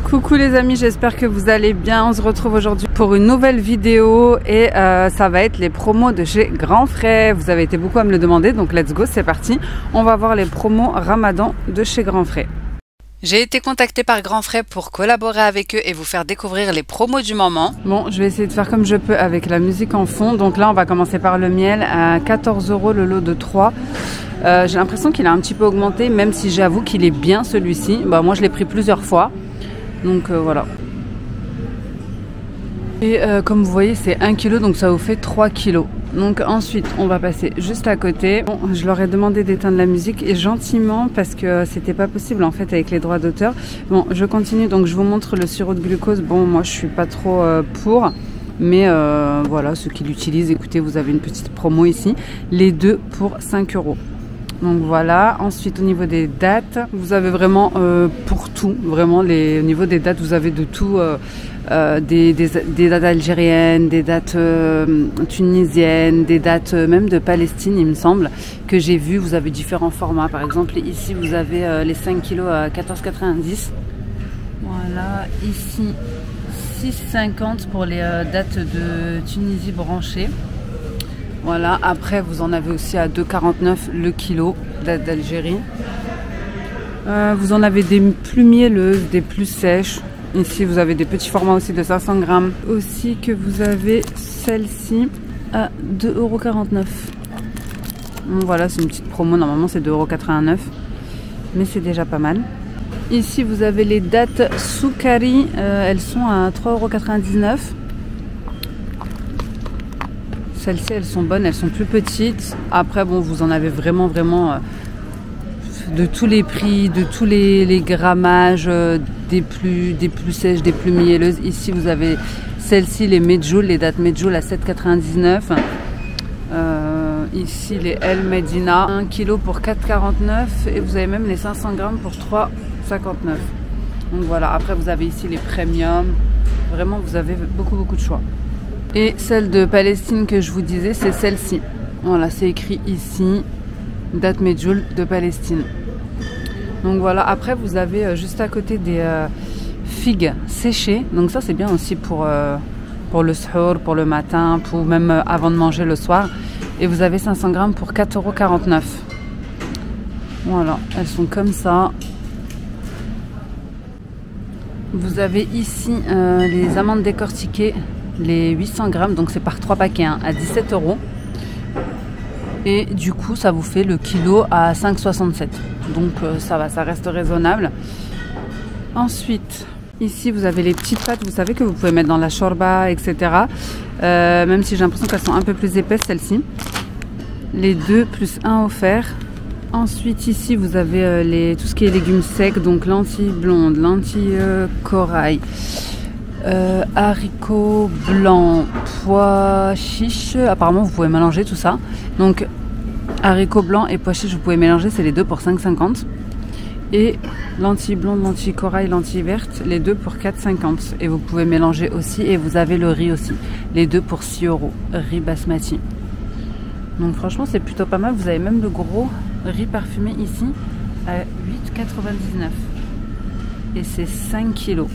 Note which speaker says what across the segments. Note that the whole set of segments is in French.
Speaker 1: Coucou les amis, j'espère que vous allez bien. On se retrouve aujourd'hui pour une nouvelle vidéo et ça va être les promos de chez Grand Frais. Vous avez été beaucoup à me le demander, donc let's go, c'est parti. On va voir les promos Ramadan de chez Grand Frais. J'ai été contactée par Grand Frais pour collaborer avec eux et vous faire découvrir les promos du moment. Bon, je vais essayer de faire comme je peux avec la musique en fond. Donc là, on va commencer par le miel à 14 € le lot de 3. J'ai l'impression qu'il a un petit peu augmenté, même si j'avoue qu'il est bien celui-ci. Bah, moi, je l'ai pris plusieurs fois. Donc voilà. Et comme vous voyez, c'est 1 kg, donc ça vous fait 3 kg. Donc ensuite, on va passer juste à côté. Bon, je leur ai demandé d'éteindre la musique et gentiment parce que c'était pas possible en fait avec les droits d'auteur. Bon, je continue, donc je vous montre le sirop de glucose. Bon, moi je suis pas trop pour. Mais voilà, ceux qui l'utilisent, écoutez, vous avez une petite promo ici. Les deux pour 5 €. Donc voilà, ensuite au niveau des dates, vous avez vraiment pour tout, vraiment au niveau des dates, vous avez de tout, des dates algériennes, des dates tunisiennes, des dates même de Palestine il me semble, que j'ai vu, vous avez différents formats, par exemple ici vous avez les 5 kg à 14,90 €, voilà, ici 6,50 € pour les dates de Tunisie branchées. Voilà, après vous en avez aussi à 2,49 € le kilo date d'Algérie. Vous en avez des plus mielleuses, des plus sèches. Ici vous avez des petits formats aussi de 500 grammes. Aussi que vous avez celle-ci à 2,49 €. Voilà, c'est une petite promo, normalement c'est 2,89 €. Mais c'est déjà pas mal. Ici vous avez les dates Soukari, elles sont à 3,99 €. Celles-ci, elles sont bonnes, elles sont plus petites. Après, bon, vous en avez vraiment de tous les prix, de tous les grammages, des plus sèches, des plus mielleuses. Ici, vous avez celles-ci, les Medjool, les dates Medjool à 7,99 €. Ici, les El Medina, 1 kg pour 4,49 € et vous avez même les 500 grammes pour 3,59 €. Donc voilà, après, vous avez ici les premiums. Vraiment, vous avez beaucoup de choix. Et celle de Palestine que je vous disais, c'est celle-ci. Voilà, c'est écrit ici, date Medjool de Palestine. Donc voilà, après vous avez juste à côté des figues séchées. Donc ça c'est bien aussi pour le suhour, pour le matin, pour même avant de manger le soir. Et vous avez 500 grammes pour 4,49 €. Voilà, elles sont comme ça. Vous avez ici les amandes décortiquées. Les 800 grammes, donc c'est par 3 paquets hein, à 17 €. Et du coup, ça vous fait le kilo à 5,67 €. Donc ça va, ça reste raisonnable. Ensuite, ici vous avez les petites pâtes, vous savez que vous pouvez mettre dans la shorba, etc. Même si j'ai l'impression qu'elles sont un peu plus épaisses, celles-ci. Les 2 plus 1 offert. Ensuite, ici vous avez tout ce qui est légumes secs, donc lentilles blondes, lentilles corail. Haricots blancs, pois chiches, apparemment vous pouvez mélanger tout ça. Donc haricots blancs et pois chiches vous pouvez mélanger, c'est les deux pour 5,50 €. Et lentilles blondes, lentilles corail, lentilles vertes, les deux pour 4,50 €. Et vous pouvez mélanger aussi, et vous avez le riz aussi, les deux pour 6 €, riz basmati. Donc franchement c'est plutôt pas mal, vous avez même le gros riz parfumé ici à 8,99 €. Et c'est 5 kg.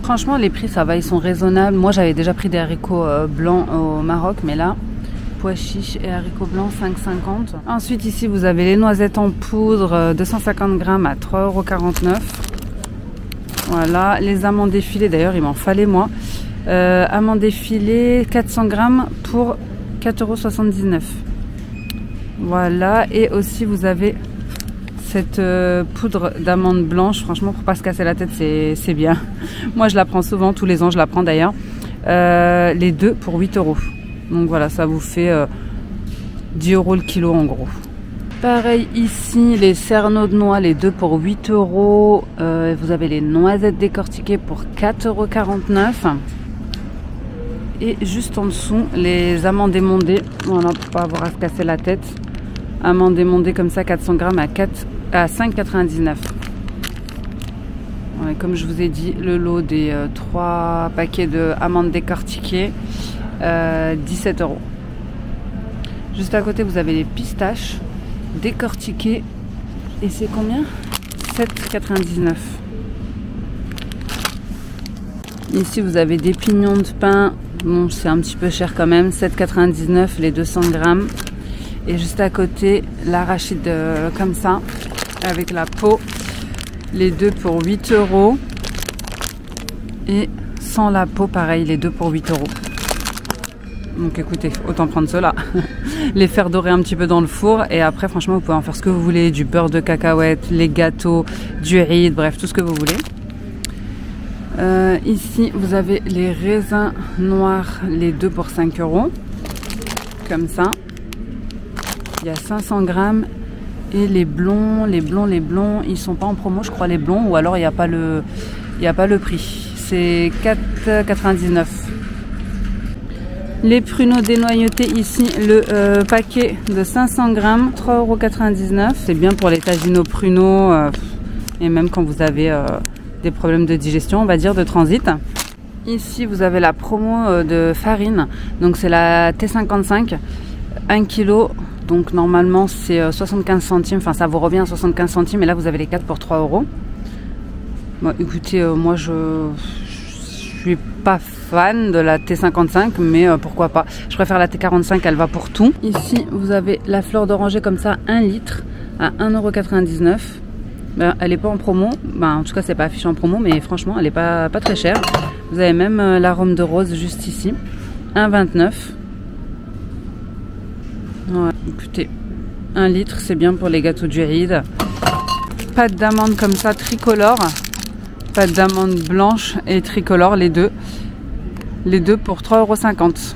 Speaker 1: Franchement les prix ça va, ils sont raisonnables. Moi j'avais déjà pris des haricots blancs au Maroc, mais là pois chiches et haricots blancs 5,50 €. Ensuite ici vous avez les noisettes en poudre 250 grammes à 3,49 €. Voilà, les amandes effilées, d'ailleurs il m'en fallait moi. Amandes effilées 400 grammes pour 4,79 €. Voilà, et aussi vous avez Cette poudre d'amande blanche, franchement, pour pas se casser la tête, c'est bien. Moi, je la prends souvent, tous les ans, je la prends d'ailleurs. Les deux pour 8 €. Donc voilà, ça vous fait 10 € le kilo en gros. Pareil ici, les cerneaux de noix, les deux pour 8 €. Vous avez les noisettes décortiquées pour 4,49 €. Et juste en dessous, les amandes émondées. Voilà, pour pas avoir à se casser la tête. Amandes émondées comme ça, 400 grammes à 5,99 €. Ouais, comme je vous ai dit, le lot des 3 paquets d'amandes décortiquées, 17 €. Juste à côté, vous avez les pistaches décortiquées. Et c'est combien? 7,99 €. Ici, vous avez des pignons de pain. Bon, c'est un petit peu cher quand même. 7,99 € les 200 grammes. Et juste à côté, l'arachide comme ça, avec la peau. Les deux pour 8 €. Et sans la peau, pareil, les deux pour 8 €. Donc écoutez, autant prendre cela. Les faire dorer un petit peu dans le four. Et après, franchement, vous pouvez en faire ce que vous voulez. Du beurre de cacahuète, les gâteaux, du riz, bref, tout ce que vous voulez. Ici, vous avez les raisins noirs, les deux pour 5 €. Comme ça. Il y a 500 grammes. Et les blonds, ils sont pas en promo, je crois, les blonds. Ou alors, il n'y a pas le prix. C'est 4,99 €. Les pruneaux dénoyautés ici, le paquet de 500 grammes, 3,99 €. C'est bien pour les tagines aux pruneaux et même quand vous avez des problèmes de digestion, on va dire, de transit. Ici, vous avez la promo de farine. Donc, c'est la T55, 1 kg. Donc, normalement, c'est 75 centimes. Enfin, ça vous revient à 75 centimes. Et là, vous avez les 4 pour 3 €. Bon, écoutez, moi, je suis pas fan de la T55, mais pourquoi pas. Je préfère la T45, elle va pour tout. Ici, vous avez la fleur d'oranger comme ça, 1 litre à 1,99 €. Ben, elle n'est pas en promo. Ben, en tout cas, c'est pas affiché en promo, mais franchement, elle n'est pas très chère. Vous avez même l'arôme de rose juste ici, 1,29 €. Ouais, écoutez, 1 litre, c'est bien pour les gâteaux du ride. Pâte d'amande comme ça, tricolore. Pâte d'amande blanche et tricolore, les deux. Les deux pour 3,50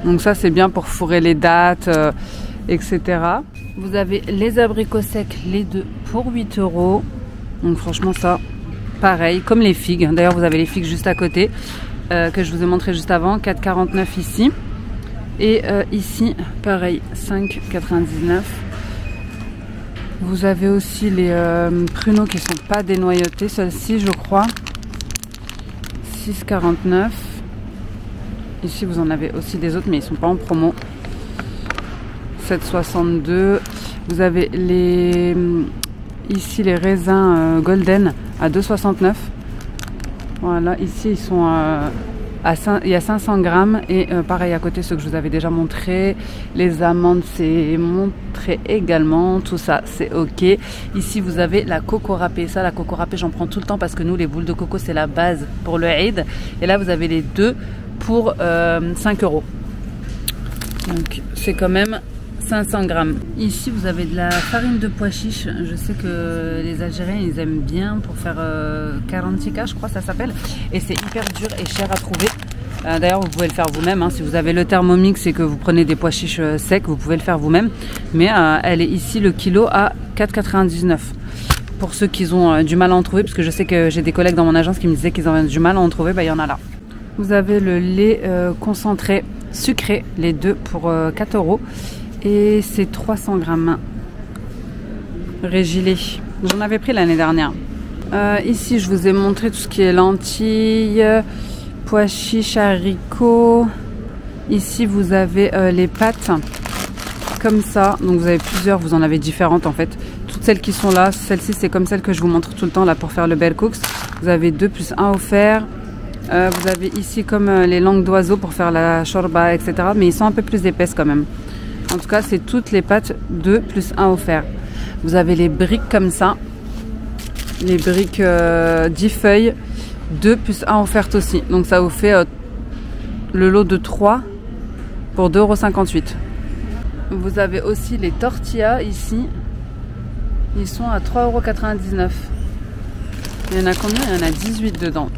Speaker 1: €. Donc ça, c'est bien pour fourrer les dattes, etc. Vous avez les abricots secs, les deux pour 8 €. Donc franchement, ça, pareil, comme les figues. D'ailleurs, vous avez les figues juste à côté, que je vous ai montré juste avant, 4,49 € ici. Et ici, pareil, 5,99 €. Vous avez aussi les pruneaux qui ne sont pas dénoyautés. Celle-ci, je crois, 6,49 €. Ici, vous en avez aussi des autres, mais ils ne sont pas en promo. 7,62 €. Vous avez ici les raisins golden à 2,69 €. Voilà, ici, ils sont il y a 500 grammes. Et pareil, à côté, ceux que je vous avais déjà montré. Les amandes, c'est montré également. Tout ça, c'est OK. Ici, vous avez la coco râpée. Ça, la coco râpée, j'en prends tout le temps parce que nous, les boules de coco, c'est la base pour le Eid. Et là, vous avez les deux pour 5 €. Donc, c'est quand même 500 grammes. Ici, vous avez de la farine de pois chiche. Je sais que les Algériens, ils aiment bien pour faire 40K, je crois, ça s'appelle. Et c'est hyper dur et cher à trouver. D'ailleurs, vous pouvez le faire vous-même. Hein. Si vous avez le Thermomix et que vous prenez des pois chiches secs, vous pouvez le faire vous-même. Mais elle est ici, le kilo, à 4,99 €. Pour ceux qui ont du mal à en trouver, parce que je sais que j'ai des collègues dans mon agence qui me disaient qu'ils avaient du mal à en trouver, bah, il y en a là. Vous avez le lait concentré sucré, les deux pour 4 €. Et c'est 300 grammes. Régilé. J'en avais pris l'année dernière. Ici, je vous ai montré tout ce qui est lentilles, pois chiches, haricots. Ici, vous avez les pâtes comme ça. Donc, vous avez plusieurs, vous en avez différentes en fait. Toutes celles qui sont là, celle-ci, c'est comme celle que je vous montre tout le temps là pour faire le bell cooks. Vous avez 2 plus 1 offert. Vous avez ici comme les langues d'oiseaux pour faire la shorba, etc. Mais ils sont un peu plus épaisses quand même. En tout cas, c'est toutes les pâtes 2 plus 1 offert. Vous avez les briques comme ça. Les briques 10 feuilles, 2 plus 1 offerte aussi. Donc ça vous fait le lot de 3 pour 2,58 €. Vous avez aussi les tortillas ici. Ils sont à 3,99 €. Il y en a combien? Il y en a 18 dedans.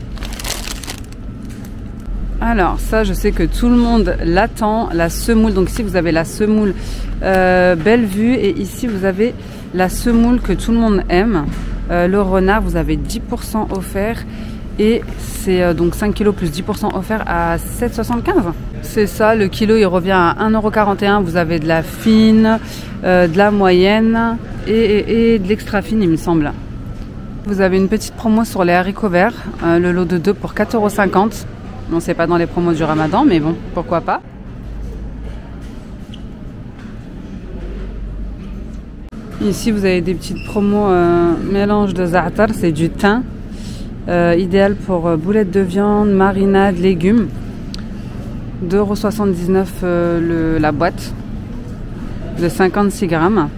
Speaker 1: Alors ça, je sais que tout le monde l'attend, la semoule. Donc ici vous avez la semoule Bellevue et ici vous avez la semoule que tout le monde aime. Le renard, vous avez 10% offert et c'est donc 5 kg plus 10% offert à 7,75 €. C'est ça, le kilo il revient à 1,41 €. Vous avez de la fine, de la moyenne et de l'extra fine il me semble. Vous avez une petite promo sur les haricots verts, le lot de 2 pour 4,50 €. Bon, c'est pas dans les promos du Ramadan, mais bon, pourquoi pas. Ici, vous avez des petites promos mélange de za'atar, c'est du thym, idéal pour boulettes de viande, marinade, légumes. 2,79 € la boîte de 56 grammes.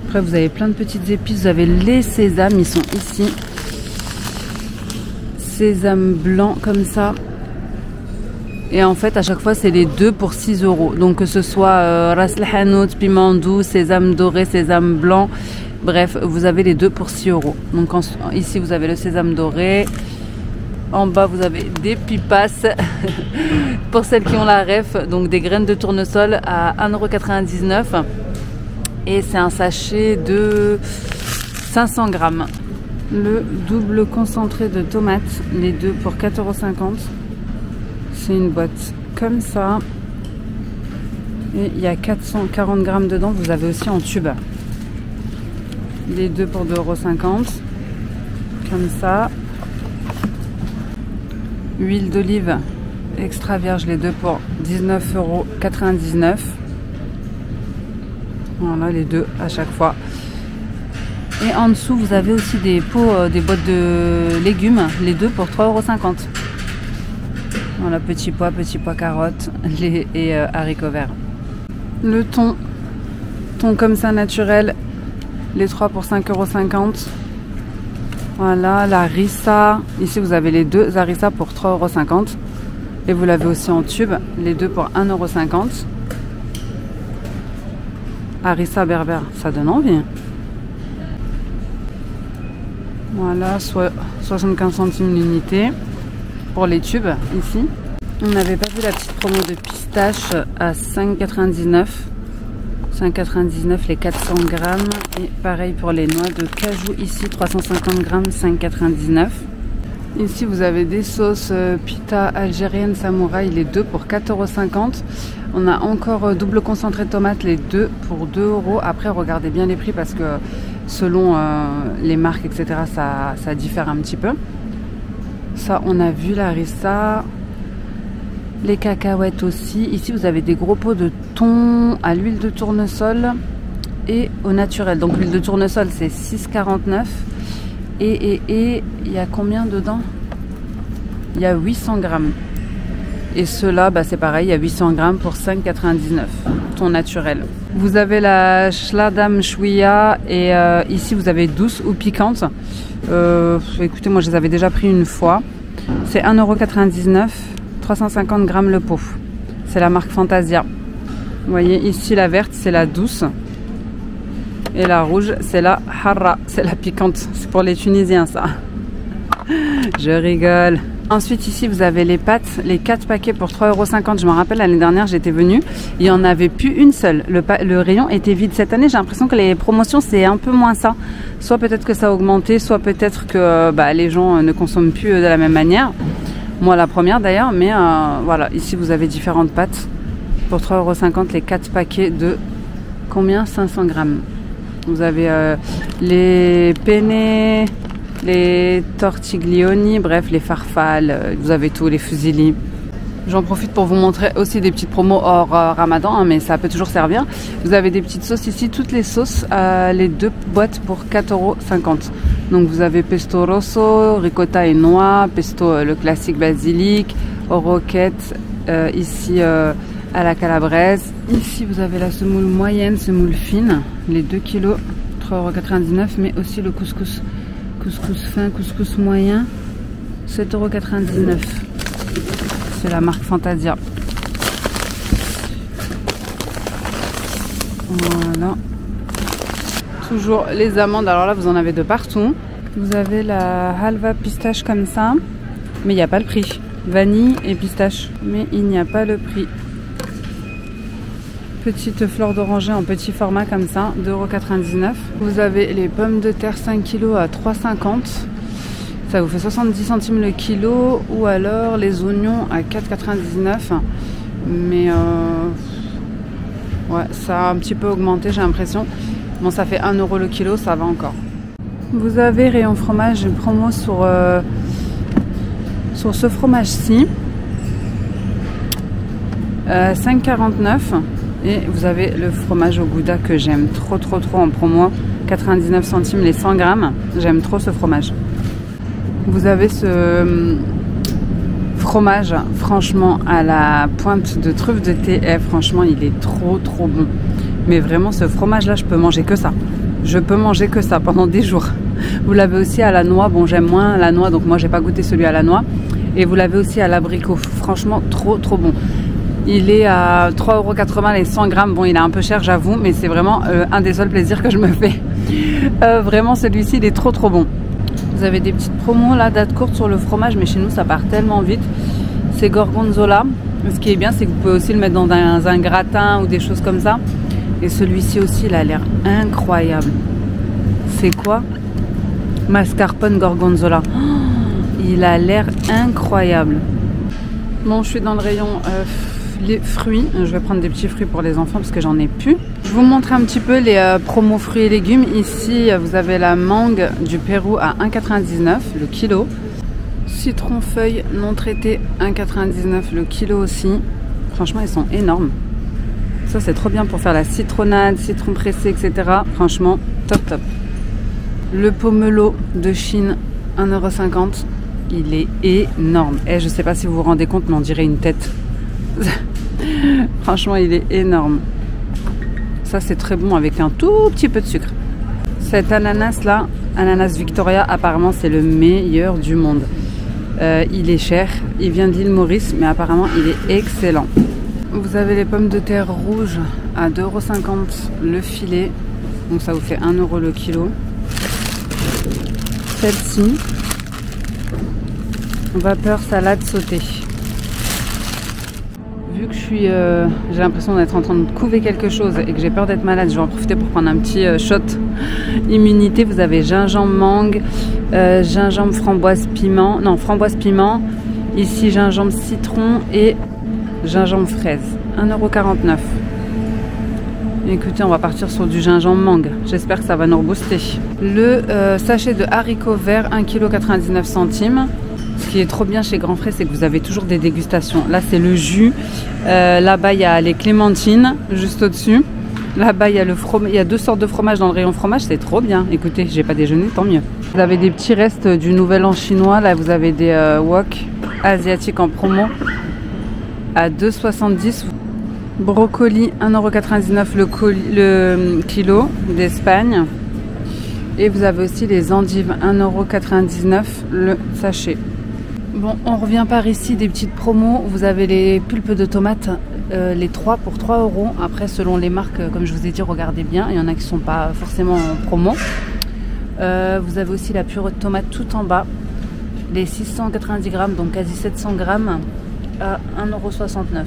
Speaker 1: Après, vous avez plein de petites épices. Vous avez les sésames, ils sont ici. Sésame blanc comme ça. Et en fait, à chaque fois, c'est les 2 pour 6 €. Donc, que ce soit ras el hanout, piment doux, sésame doré, sésame blanc. Bref, vous avez les 2 pour 6 €. Donc, ici, vous avez le sésame doré. En bas, vous avez des pipas pour celles qui ont la ref. Donc, des graines de tournesol à 1,99 €. Et c'est un sachet de 500 grammes. Le double concentré de tomates, les deux pour 4,50 €. C'est une boîte comme ça. Et il y a 440 grammes dedans. Vous avez aussi en tube. Les deux pour 2,50 €. Comme ça. Huile d'olive extra vierge, les deux pour 19,99 €. Voilà, les deux à chaque fois. Et en dessous, vous avez aussi des pots, des boîtes de légumes, les deux pour 3,50 €. Voilà, petits pois carottes et haricots verts. Le thon comme ça naturel, les 3 pour 5,50 €. Voilà, la harissa. Ici, vous avez les deux harissa pour 3,50 €. Et vous l'avez aussi en tube, les deux pour 1,50 €. Harissa berbère, ça donne envie. Voilà, soit 75 centimes l'unité pour les tubes ici. On n'avait pas vu la petite promo de pistache à 5,99 €. 5,99 € les 400 grammes. Et pareil pour les noix de cajou ici, 350 grammes, 5,99 €. Ici, vous avez des sauces pita algérienne samouraï, les deux pour 4,50 €. On a encore double concentré de tomates, les deux pour 2 €. Après, regardez bien les prix parce que selon les marques, etc., ça diffère un petit peu. Ça, on a vu la harissa. Les cacahuètes aussi. Ici, vous avez des gros pots de thon à l'huile de tournesol et au naturel. Donc, l'huile de tournesol, c'est 6,49 €. Et il y a combien dedans? Il y a 800 grammes. Et ceux-là, bah, c'est pareil, il y a 800 grammes pour 5,99 €, thon naturel. Vous avez la shladam chouïa et ici vous avez douce ou piquante. Écoutez, moi je les avais déjà pris une fois. C'est 1,99 €, 350 grammes le pot. C'est la marque Fantasia. Vous voyez ici la verte, c'est la douce. Et la rouge, c'est la harra, c'est la piquante. C'est pour les Tunisiens ça. Je rigole. Ensuite ici vous avez les pâtes, les 4 paquets pour 3,50 €. Je me rappelle l'année dernière j'étais venue, il n'y en avait plus une seule. Le rayon était vide. Cette année j'ai l'impression que les promotions c'est un peu moins ça. Soit peut-être que ça a augmenté, soit peut-être que les gens ne consomment plus de la même manière. Moi la première d'ailleurs, mais voilà, ici vous avez différentes pâtes. Pour 3,50 € les 4 paquets de combien? 500 grammes. Vous avez les penne, les tortiglioni, bref, les farfales, vous avez tout, les fusilli. J'en profite pour vous montrer aussi des petites promos hors Ramadan, mais ça peut toujours servir. Vous avez des petites sauces ici, toutes les sauces, les 2 boîtes pour 4,50 €. Donc vous avez pesto rosso, ricotta et noix, pesto le classique basilic, roquette, ici à la calabraise. Ici vous avez la semoule moyenne, semoule fine, les 2 kg, 3,99 €, mais aussi le couscous. Couscous fin, couscous moyen, 7,99 €. C'est la marque Fantasia. Voilà. Toujours les amandes. Alors là, vous en avez de partout. Vous avez la halva pistache comme ça, mais il n'y a pas le prix. Vanille et pistache, mais il n'y a pas le prix. Petite fleur d'oranger en petit format comme ça, 2,99 €. Vous avez les pommes de terre 5 kg à 3,50 €. Ça vous fait 70 centimes le kilo. Ou alors les oignons à 4,99 €. Mais ouais, ça a un petit peu augmenté, j'ai l'impression. Bon, ça fait 1 € le kilo, ça va encore. Vous avez rayon fromage, une promo sur ce fromage-ci. 5,49 €. Et vous avez le fromage au Gouda que j'aime trop en promo. 99 centimes les 100 grammes. J'aime trop ce fromage. Vous avez ce fromage, franchement, à la pointe de truffe de thé. Franchement, il est trop bon. Mais vraiment, ce fromage-là, je peux manger que ça. Je peux manger que ça pendant des jours. Vous l'avez aussi à la noix. Bon, j'aime moins la noix, donc moi, j'ai pas goûté celui à la noix. Et vous l'avez aussi à l'abricot. Franchement, trop bon. Il est à 3,80 € les 100 grammes. Bon, il est un peu cher, j'avoue, mais c'est vraiment un des seuls plaisirs que je me fais. Vraiment, celui-ci, il est trop bon. Vous avez des petites promos, là, date courte sur le fromage, mais chez nous, ça part tellement vite. C'est gorgonzola. Ce qui est bien, c'est que vous pouvez aussi le mettre dans un gratin ou des choses comme ça. Et celui-ci aussi, il a l'air incroyable. C'est quoi? Mascarpone gorgonzola. Oh, il a l'air incroyable. Bon, je suis dans le rayon les fruits. Je vais prendre des petits fruits pour les enfants parce que j'en ai plus. Je vous montre un petit peu les promos fruits et légumes. Ici, vous avez la mangue du Pérou à 1,99 € le kilo. Citron feuille non traité, 1,99 € le kilo aussi. Franchement, ils sont énormes. Ça, c'est trop bien pour faire la citronnade, citron pressé, etc. Franchement, top. Le pomelo de Chine, 1,50 €. Il est énorme. Et je sais pas si vous vous rendez compte, mais on dirait une tête. Franchement, il est énorme. Ça, c'est très bon avec un tout petit peu de sucre. Cet ananas-là, ananas Victoria, apparemment, c'est le meilleur du monde. Il est cher. Il vient d'île Maurice, mais apparemment, il est excellent. Vous avez les pommes de terre rouges à 2,50 € le filet. Donc, ça vous fait 1 € le kilo. Celle-ci, vapeur salade sautée. Vu que j'ai l'impression d'être en train de couver quelque chose et que j'ai peur d'être malade, je vais en profiter pour prendre un petit shot immunité. Vous avez gingembre mangue, gingembre framboise piment, non framboise piment, ici gingembre citron et gingembre fraise, 1,49 €. Écoutez, on va partir sur du gingembre mangue. J'espère que ça va nous rebooster. Le sachet de haricots verts, 1,99 €. Ce qui est trop bien chez Grand Frais, c'est que vous avez toujours des dégustations. Là, c'est le jus. Là-bas, il y a les clémentines, juste au-dessus. Là-bas, il y a le fromage. Il y a 2 sortes de fromage dans le rayon fromage. C'est trop bien. Écoutez, j'ai pas déjeuné, tant mieux. Vous avez des petits restes du Nouvel An chinois. Là, vous avez des wok asiatiques en promo à 2,70 €. Brocoli, 1,99 € le kilo d'Espagne. Et vous avez aussi les endives, 1,99 € le sachet. Bon, on revient par ici, des petites promos. Vous avez les pulpes de tomates, les 3 pour 3 €. Après, selon les marques, comme je vous ai dit, regardez bien. Il y en a qui ne sont pas forcément en promo. Vous avez aussi la purée de tomates tout en bas. Les 690 grammes, donc quasi 700 grammes, à 1,69 €.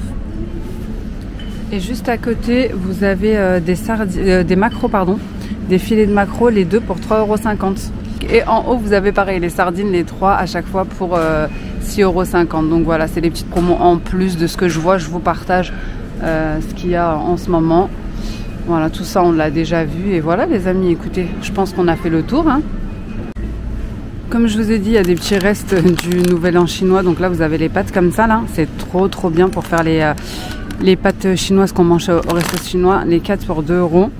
Speaker 1: Et juste à côté, vous avez des maquereaux, des filets de maquereaux, les 2 pour 3,50 €. Et en haut, vous avez pareil, les sardines, les 3 à chaque fois pour 6,50 €. Donc voilà, c'est les petites promos en plus de ce que je vois. Je vous partage ce qu'il y a en ce moment. Voilà, tout ça, on l'a déjà vu. Et voilà, les amis, écoutez, je pense qu'on a fait le tour. Comme je vous ai dit, il y a des petits restes du Nouvel An chinois. Donc là, vous avez les pâtes comme ça, là. C'est trop bien pour faire les pâtes chinoises qu'on mange au resto chinois. Les 4 pour 2 €.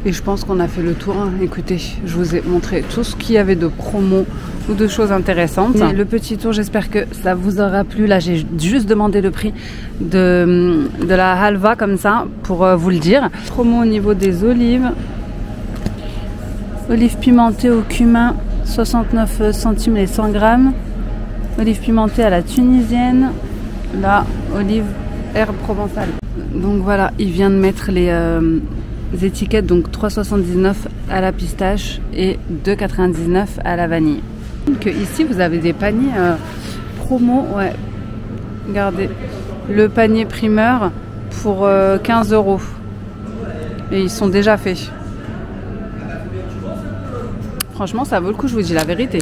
Speaker 1: Et je pense qu'on a fait le tour. Écoutez, je vous ai montré tout ce qu'il y avait de promo ou de choses intéressantes. Et le petit tour, j'espère que ça vous aura plu. Là, j'ai juste demandé le prix de la halva comme ça pour vous le dire. Promo au niveau des olives. Olives pimentées au cumin, 69 centimes les 100 grammes. Olives pimentées à la tunisienne. Là, olive herbe provençale. Donc voilà, il vient de mettre étiquettes, donc 3,79 à la pistache et 2,99 à la vanille. Donc ici vous avez des paniers promo, ouais, regardez, le panier primeur pour 15 €. Et ils sont déjà faits. Franchement ça vaut le coup, je vous dis la vérité.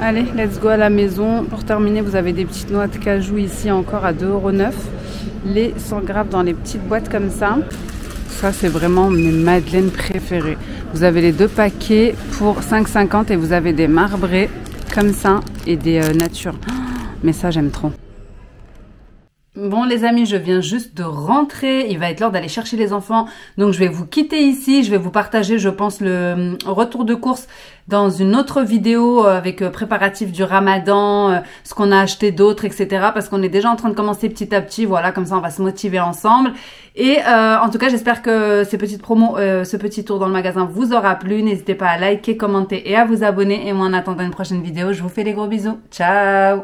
Speaker 1: Allez, let's go à la maison. Pour terminer, vous avez des petites noix de cajou ici encore à 2,09 €. Les 100 grammes dans les petites boîtes comme ça. Ça, c'est vraiment mes madeleines préférées. Vous avez les 2 paquets pour 5,50 € et vous avez des marbrés comme ça et des natures. Oh, mais ça, j'aime trop. Bon les amis, je viens juste de rentrer, il va être l'heure d'aller chercher les enfants, donc je vais vous quitter ici, je vais vous partager je pense le retour de course dans une autre vidéo avec préparatif du ramadan, ce qu'on a acheté d'autres, etc. parce qu'on est déjà en train de commencer petit à petit, voilà, comme ça on va se motiver ensemble. Et en tout cas j'espère que ces petites promos, ce petit tour dans le magasin vous aura plu, n'hésitez pas à liker, commenter et à vous abonner, et moi en attendant une prochaine vidéo, je vous fais des gros bisous, ciao.